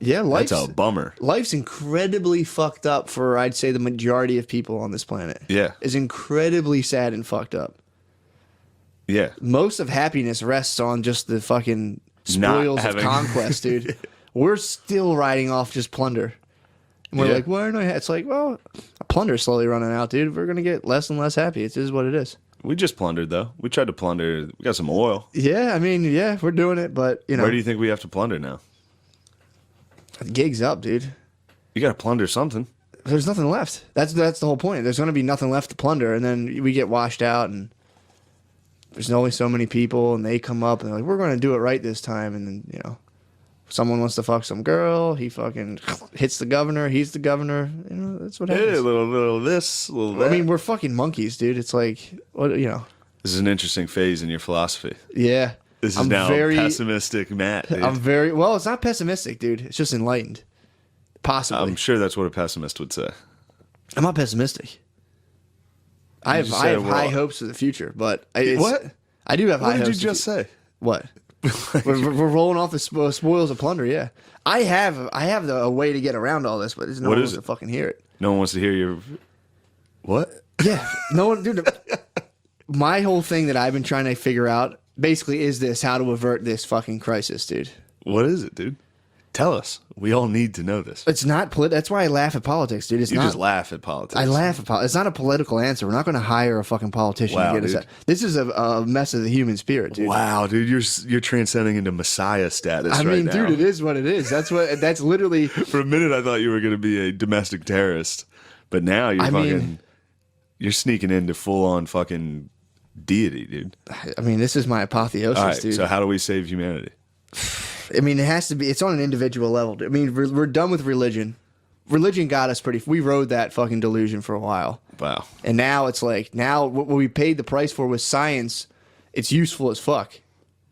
Yeah, That's a bummer. Life's incredibly fucked up for, I'd say, the majority of people on this planet. Yeah. Is incredibly sad and fucked up. Yeah. Most of happiness rests on just the fucking spoils of conquest, dude. We're still riding off just plunder. And we're like, why aren't I? It's like, well, plunder's slowly running out, dude. We're going to get less and less happy. It is what it is. We just plundered, though. We tried to plunder. We got some oil. Yeah, I mean, yeah, we're doing it, but, you know. Where do you think we have to plunder now? The gig's up, dude. You got to plunder something. There's nothing left. That's the whole point. There's going to be nothing left to plunder, and then we get washed out, and there's only so many people, and they come up, and they're like, we're going to do it right this time, and then, you know. Someone wants to fuck some girl. He fucking hits the governor. He's the governor. You know, that's what happens. Hey, a little this, a little that. I mean, we're fucking monkeys, dude. It's like, what, you know. This is an interesting phase in your philosophy. Yeah. This is now pessimistic Matt, dude. Well, it's not pessimistic, dude. It's just enlightened. Possibly. I'm sure that's what a pessimist would say. I'm not pessimistic. I have high hopes for the future, but what? I do have high hopes. What did you just say? What? we're rolling off the spoils of plunder. Yeah, I have a way to get around all this, but no one wants to fucking hear it. No one wants to hear your what? Yeah, no one, dude. My whole thing that I've been trying to figure out basically is this: how to avert this fucking crisis, dude. What is it, dude? Tell us. We all need to know this. It's not that's why I laugh at politics, dude. You just laugh at politics. I laugh at politics. It's not a political answer. We're not going to hire a fucking politician to get us out. This is a mess of the human spirit, dude. Wow, dude, you're transcending into Messiah status. I mean, dude, it is what it is. That's literally. For a minute, I thought you were going to be a domestic terrorist, but now you're sneaking into full on fucking deity, dude. I mean, this is my apotheosis, all right, dude. So how do we save humanity? I mean, it has to be. It's on an individual level. I mean, we're done with religion. Religion got us pretty. We rode that fucking delusion for a while. Wow. And now it's like what we paid the price for was science. It's useful as fuck.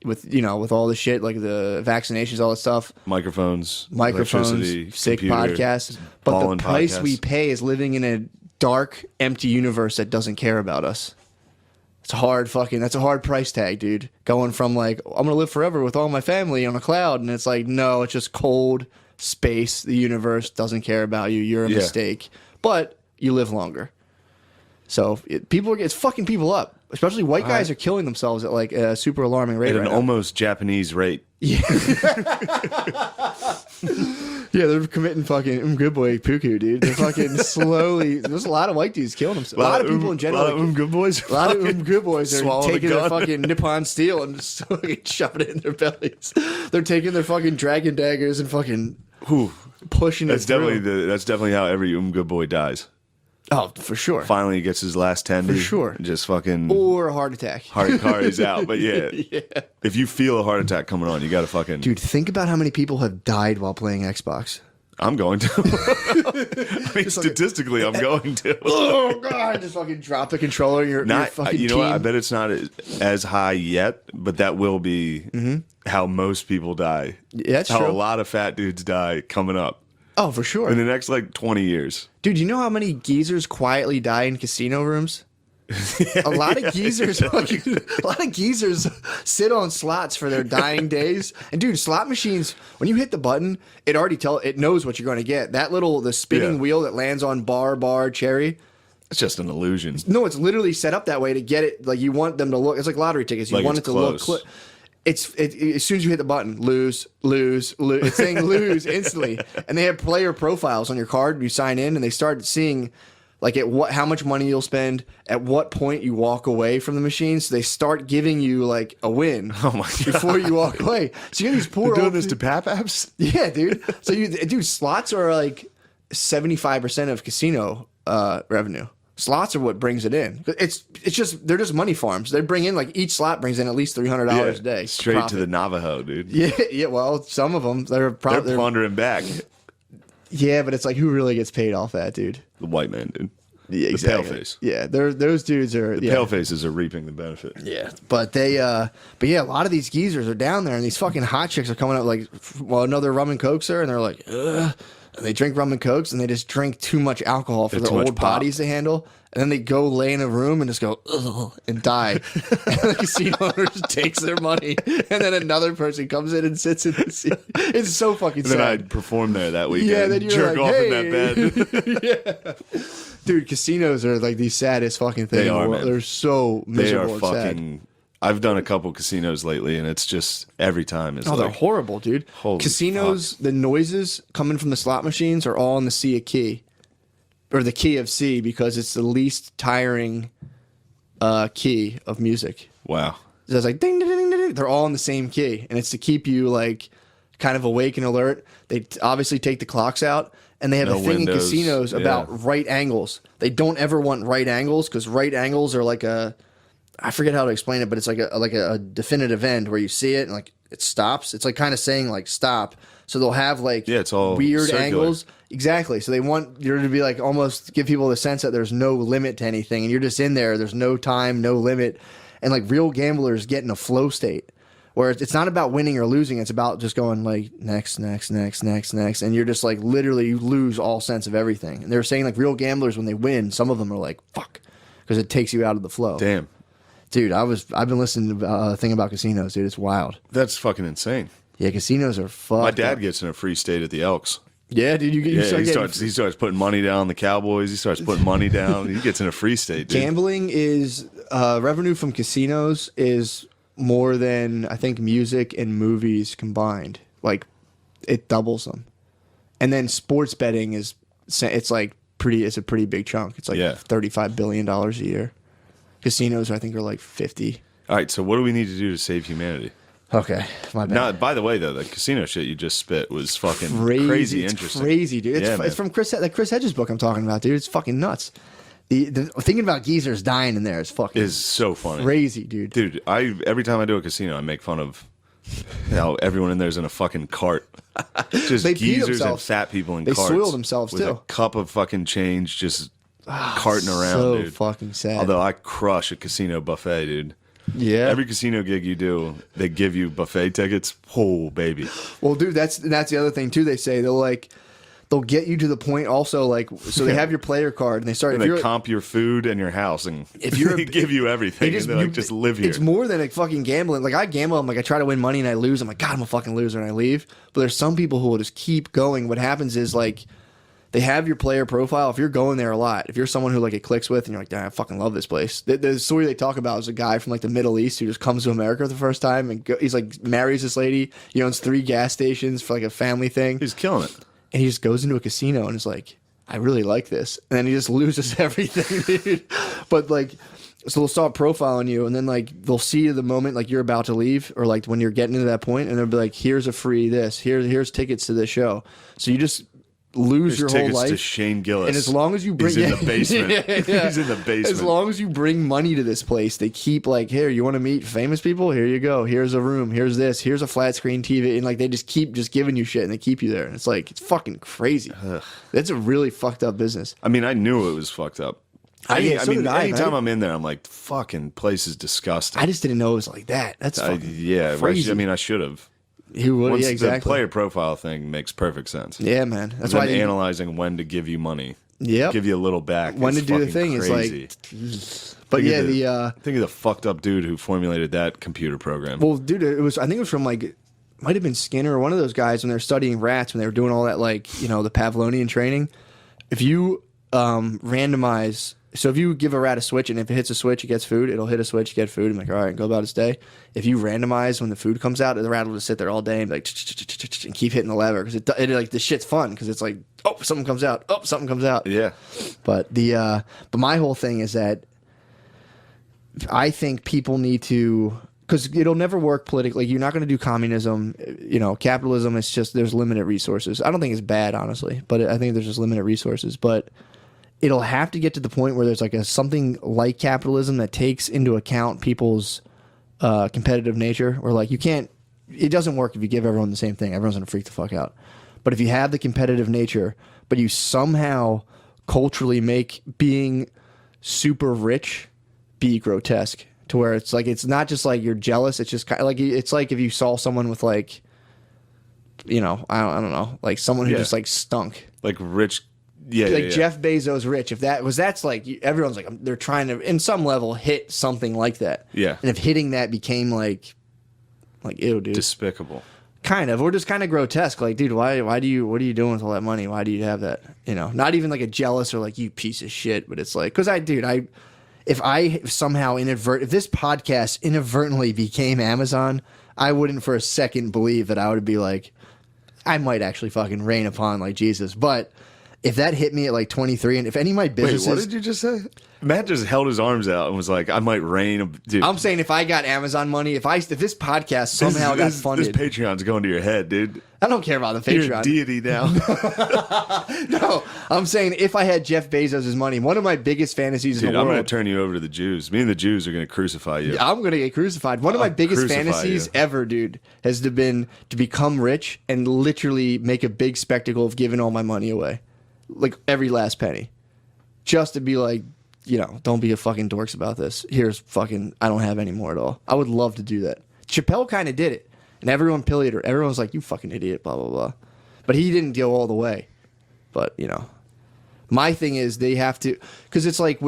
With all the shit like the vaccinations, all that stuff. Microphones, sick podcasts. But the price we pay is living in a dark, empty universe that doesn't care about us. That's a hard price tag, dude. Going from like, I'm going to live forever with all my family on a cloud. And it's like, no, it's just cold space. The universe doesn't care about you. You're a mistake. But you live longer. So it's fucking people up. Especially white guys are killing themselves at like a super alarming rate. At an almost Japanese rate. Yeah. Yeah, they're committing fucking good boy puku, dude. They're fucking slowly. There's a lot of white dudes killing themselves. A lot of people in general. A lot of good boys. A lot of good boys are taking their fucking Nippon steel and just fucking shoving it in their bellies. They're taking their fucking dragon daggers and fucking pushing it through. That's definitely how every good boy dies. Oh, for sure. Finally, he gets his last tendy. For sure. Just fucking. Or a heart attack. Heart is out. But yeah. If you feel a heart attack coming on, you got to fucking. Dude, think about how many people have died while playing Xbox. I'm going to. I mean, statistically, I'm going to. Oh, God. Just fucking drop the controller. Your fucking you know what? I bet it's not as high yet, but that will be how most people die. Yeah, that's how true. A lot of fat dudes die coming up. Oh, for sure. In the next, 20 years. Dude, you know how many geezers quietly die in casino rooms? A lot of geezers sit on slots for their dying days. And dude, slot machines, when you hit the button, it knows what you're going to get. The spinning wheel that lands on bar, cherry. It's just an illusion. No, it's literally set up that way to get it. Like you want them to look. It's like lottery tickets. You want it to look. As soon as you hit the button, lose. It's saying lose instantly. And they have player profiles on your card. You sign in, and they start seeing how much money you'll spend, at what point you walk away from the machine. So they start giving you a win before you walk away. So you have these poor doing this to Pap Apps? Yeah, dude. So slots are 75% of casino revenue. Slots are what brings it in. They're just money farms. They bring in each slot brings in at least $300 a day. Straight profit. to the Navajo, dude. Yeah. Well, some of them they're plundering back. Yeah, but it's who really gets paid off that, dude? The white man, dude. Yeah, exactly. The paleface. Yeah, those dudes are the palefaces are reaping the benefit. Yeah, but a lot of these geezers are down there, and these fucking hot chicks are coming up another rum and coke, sir, and they're like, They drink rum and cokes, and they just drink too much alcohol for their old bodies to handle. And then they go lay in a room and just go, ugh, and die. And the casino owner just takes their money. And then another person comes in and sits in the seat. It's so fucking sad. Then I'd perform there that weekend. Yeah, then you're jerk like, off hey. in that bed. Yeah. Dude, casinos are like the saddest fucking thing. They are, in the world. man. They're so miserable. They are fucking. I've done a couple casinos lately, and it's just every time. It's they're horrible, dude. Holy Casinos, fuck. the noises coming from the slot machines are all in the C of key. Or the key of C, because it's the least tiring key of music. Wow. So it's like ding, ding, ding, ding, ding. They're all in the same key, and it's to keep you like kind of awake and alert. They obviously take the clocks out, and they have a thing in casinos about right angles. They don't ever want right angles because right angles are like I forget how to explain it, but it's like a definitive end where you see it and like it stops. It's like kind of saying like stop. So they'll have like it's all weird circular. angles. Exactly. So they want you to be like almost give people the sense that there's no limit to anything, and you're just in there. There's no time, no limit, and like real gamblers get in a flow state where it's not about winning or losing. It's about just going like next, next, next, next, next, and you're just like literally you lose all sense of everything. And they're saying like real gamblers when they win, some of them are like fuck because it takes you out of the flow. Damn. Dude, I've been listening to a thing about casinos, dude. It's wild. That's fucking insane. Yeah, casinos are fucked. My dad gets in a free state at the Elks. Yeah, dude. He starts putting money down on the Cowboys. He starts putting money down. He gets in a free state, dude. Gambling is revenue from casinos is more than I think music and movies combined. Like it doubles them. And then sports betting it's a pretty big chunk. It's like $35 billion a year. Casinos, I think, are like 50. All right, so what do we need to do to save humanity? Okay, my bad. Now, by the way, though, the casino shit you just spit was fucking crazy interesting. Crazy, dude. It's from Chris Hedges' book I'm talking about, dude. It's fucking nuts. The thinking about geezers dying in there is fucking is so funny. Crazy, dude. Dude, every time I do a casino, I make fun of how everyone in there's in a fucking cart. Just geezers and fat people in carts. They soil themselves with too. A cup of fucking change, just carting around, so dude. Fucking sad. Although I crush a casino buffet, dude. Yeah. Every casino gig you do, they give you buffet tickets. Oh, baby. Well, dude, that's the other thing too. They say they'll get you to the point also like so they have your player card and they start and they comp your food and your house and if they give you everything and they're like just live here. It's more than like fucking gambling. Like I gamble, I'm like I try to win money and I lose. I'm like God, I'm a fucking loser and I leave. But there's some people who will just keep going. What happens is like they have your player profile. If you're going there a lot, if you're someone who like it clicks with and you're like, damn, I fucking love this place. The story they talk about is a guy from like the Middle East who just comes to America for the first time and he's like marries this lady. He owns 3 gas stations for like a family thing. He's killing it. And he just goes into a casino and is like, I really like this. And then he just loses everything, dude. But like, so they'll start profiling you and then like they'll see you the moment like you're about to leave or like when you're getting to that point and they'll be like, here's a free this, here's tickets to this show. So you just lose your whole life. To Shane Gillis. And as long as you bring he's in the basement. He's in the basement. As long as you bring money to this place, they keep like, here, you want to meet famous people? Here you go. Here's a room. Here's this. Here's a flat screen TV. And like they just keep just giving you shit and they keep you there. And it's like it's fucking crazy. Ugh. That's a really fucked up business. I mean, I knew it was fucked up. Anytime I'm in there, I'm like, fucking place is disgusting. I just didn't know it was like that. That's fucking crazy. I mean, I should have. He would, yeah, exactly. The player profile thing makes perfect sense. Yeah, man. That's why analyzing when to give you money. Yep. Give you a little back. When to do the thing crazy. is like. But yeah, think of the fucked up dude who formulated that computer program. Well, dude, I think it was from like, might have been Skinner or one of those guys when they were studying rats when they were doing all that like the Pavlovian training. If you randomize. So if you give a rat a switch and if it hits a switch, it gets food. It'll hit a switch, get food. I'm like, all right, go about its day. If you randomize when the food comes out, the rat will just sit there all day and be like, and keep hitting the lever because it like the shit's fun because it's like, oh, something comes out, oh, something comes out. Yeah. But but my whole thing is that I think people need to because it'll never work politically. You're not going to do communism. Capitalism. It's just there's limited resources. I don't think it's bad honestly, but I think there's just limited resources, but. It'll have to get to the point where there's like something like capitalism that takes into account people's competitive nature. Where like it doesn't work if you give everyone the same thing. Everyone's gonna freak the fuck out. But if you have the competitive nature, but you somehow culturally make being super rich be grotesque to where it's like it's not just like you're jealous. It's just kind of like it's like if you saw someone with like you know, I don't know, like someone who just like stunk. Like rich. Like Jeff Bezos rich. If that's like, everyone's like, they're trying to, in some level, hit something like that. Yeah. And if hitting that became like, ew, dude. Despicable. Kind of, or just kind of grotesque. Like, dude, what are you doing with all that money? Why do you have that? You know, not even like a jealous or like, you piece of shit, but it's like, because if I somehow if this podcast inadvertently became Amazon, I wouldn't for a second believe that I would be like, I might actually fucking reign upon like Jesus. But if that hit me at like 23, and if any of my businesses... Wait, what did you just say? Matt just held his arms out and was like, I might reign. Dude. I'm saying if I got Amazon money, if this podcast somehow got funded... This Patreon's going to your head, dude. I don't care about the Patreon. You're a deity now. No, I'm saying if I had Jeff Bezos' money, one of my biggest fantasies in the world... I'm going to turn you over to the Jews. Me and the Jews are going to crucify you. I'm going to get crucified. One of my biggest fantasies ever, dude, has been to become rich and literally make a big spectacle of giving all my money away. Like every last penny, just to be like, you know, don't be a fucking dorks about this. Here's fucking, I don't have any more at all. I would love to do that. Chappelle kind of did it, and everyone pilloried her. Everyone was like, you fucking idiot, blah, blah, blah. But he didn't go all the way. But, you know, my thing is they have to, because it's like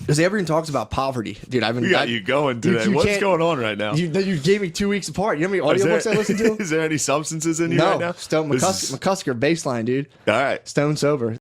because everyone talks about poverty. Dude, We got you going today. What's going on right now? You gave me 2 weeks apart. You know how many audiobooks I listen to? Is there any substances in you no, right now? Stone McCusker baseline, dude. All right. Stone sober.